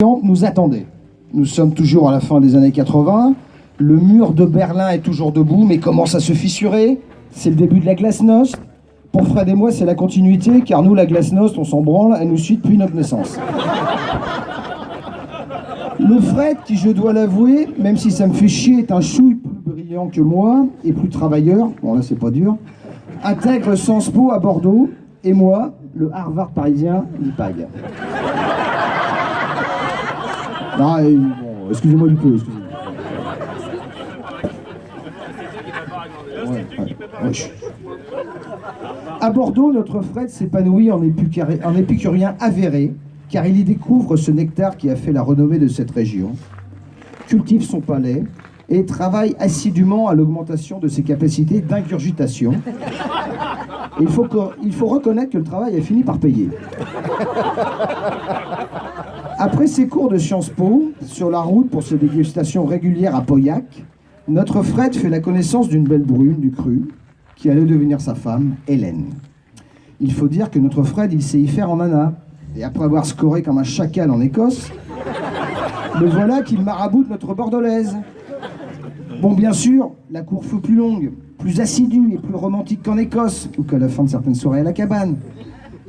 Nous attendait. Nous sommes toujours à la fin des années 80. Le mur de Berlin est toujours debout, mais commence à se fissurer. C'est le début de la glasnost. Pour Fred et moi, c'est la continuité, car nous, la glasnost, on s'en branle, elle nous suit depuis notre naissance. Le Fred, qui, je dois l'avouer, même si ça me fait chier, est un chouille plus brillant que moi et plus travailleur, bon là c'est pas dur, intègre Sciences Po à Bordeaux, et moi, le Harvard parisien, l'IPAG. Non, bon, excusez-moi du peu, excusez-moi. Ouais. À Bordeaux, notre Fred s'épanouit en épicurien avéré, car il y découvre ce nectar qui a fait la renommée de cette région, cultive son palais et travaille assidûment à l'augmentation de ses capacités d'ingurgitation. Il faut reconnaître que le travail a fini par payer. Après ses cours de Sciences Po, sur la route pour ses dégustations régulières à Pauillac, notre Fred fait la connaissance d'une belle brune du cru, qui allait devenir sa femme, Hélène. Il faut dire que notre Fred, il sait y faire en nana. Et après avoir scoré comme un chacal en Écosse, le voilà qu'il maraboute notre bordelaise. Bon, bien sûr, la cour fut plus longue, plus assidue et plus romantique qu'en Écosse, ou qu'à la fin de certaines soirées à la cabane.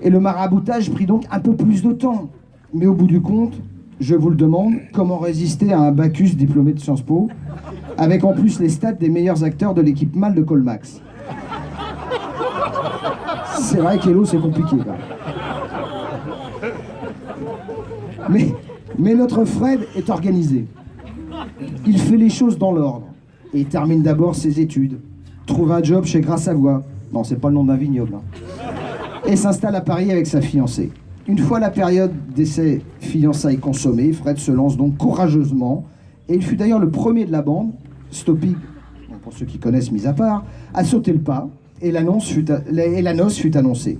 Et le maraboutage prit donc un peu plus de temps. Mais au bout du compte, je vous le demande, comment résister à un Bacchus diplômé de Sciences Po, avec en plus les stats des meilleurs acteurs de l'équipe mâle de Colmax. C'est vrai qu'Hello, c'est compliqué, là. Mais notre Fred est organisé. Il fait les choses dans l'ordre et termine d'abord ses études, trouve un job chez Gras Savoie, non, c'est pas le nom d'un vignoble, hein, et s'installe à Paris avec sa fiancée. Une fois la période d'essai fiançailles consommée, Fred se lance donc courageusement, et il fut d'ailleurs le premier de la bande, Stoppig, pour ceux qui connaissent mis à part, à sauter le pas, et la noce fut annoncée.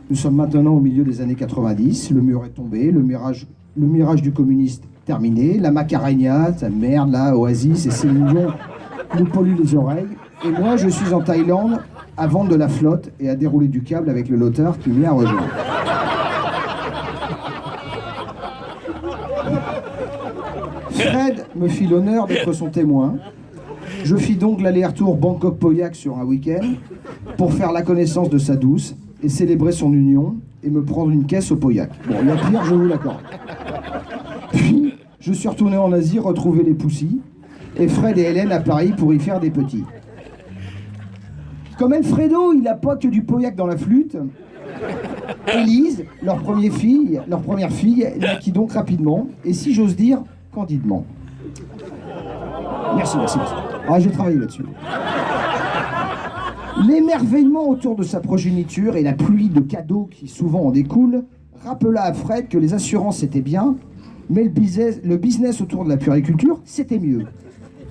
Nous sommes maintenant au milieu des années 90, le mur est tombé, le mirage du communiste terminé, la Macarena, sa merde là, Oasis et Céline Dion nous polluent les oreilles, et moi je suis en Thaïlande à vendre de la flotte et à dérouler du câble avec le loteur qui m'y a rejoint. Fred me fit l'honneur d'être son témoin. Je fis donc l'aller-retour Bangkok-Pauillac sur un week-end pour faire la connaissance de sa douce et célébrer son union et me prendre une caisse au Pauillac. Bon, il y a pire, je vous l'accorde. Puis, je suis retourné en Asie retrouver les poussis et Fred et Hélène à Paris pour y faire des petits. Comme Alfredo, il n'a pas que du Pauillac dans la flûte. Élise, leur première fille, naquit donc rapidement et si j'ose dire, candidement. Merci. Ah, j'ai travaillé là-dessus. L'émerveillement autour de sa progéniture et la pluie de cadeaux qui souvent en découle rappela à Fred que les assurances c'était bien, mais le business autour de la puériculture c'était mieux.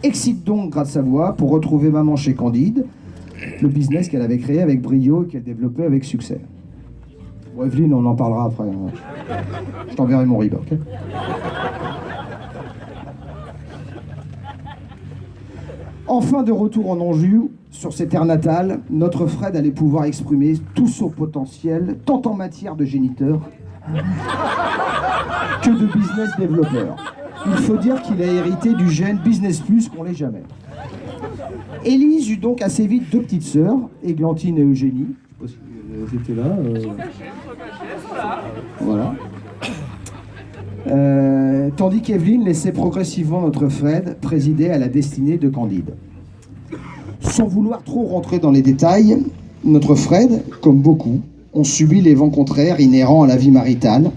Excite donc Gras Savoie pour retrouver maman chez Candide, le business qu'elle avait créé avec brio et qu'elle développait avec succès. Bon, Evelyne, on en parlera après. Je t'enverrai mon RIB, ok ? Enfin de retour en Anjou, sur ses terres natales, notre Fred allait pouvoir exprimer tout son potentiel, tant en matière de géniteur que de business développeur. Il faut dire qu'il a hérité du gène Business Plus qu'on l'ait jamais. Élise eut donc assez vite deux petites sœurs, Églantine et Eugénie. Je sais pas si elles étaient là. Voilà. Tandis qu'Evelyne laissait progressivement notre Fred présider à la destinée de Candide. Sans vouloir trop rentrer dans les détails, notre Fred, comme beaucoup, ont subi les vents contraires inhérents à la vie maritale.